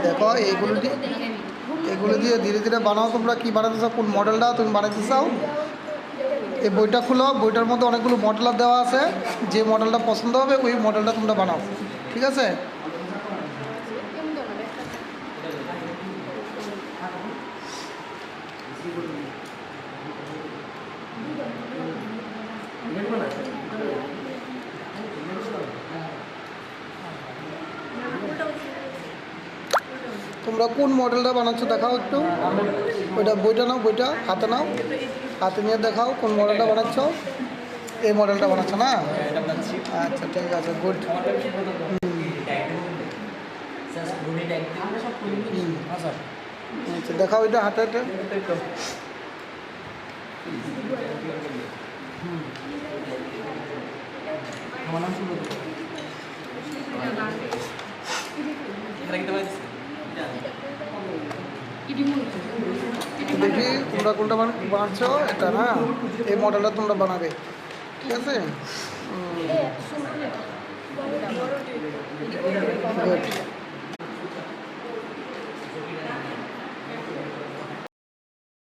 দেখো এগুলো দিয়ে ধীরে ধীরে বানাও। তোমরা কি বানাতে চাও, কোন মডেলটা তুমি বানাতে চাও? এই বইটা খুলো, বইটার মধ্যে অনেকগুলো মডেল দেওয়া আছে। যে মডেলটা পছন্দ হবে ওই মডেলটা তোমরা বানাও, ঠিক আছে? তোমরা কোন মডেলটা বানাচ্ছ দেখাও একটু। ওইটা বইটা নাও, বইটা হাতে নাও, হাতে নিয়ে দেখাও কোন মডেলটা বানাচ্ছ। এই মডেলটা বানাচ্ছ না? আচ্ছা ঠিক আছে, গুড। আচ্ছা দেখাও এটা হাতে হাতে। দেখি তোমরা কোনটা বানাচ্ছ। এটা না, এই মডেলটা তোমরা বানাবে, ঠিক আছে? গুড।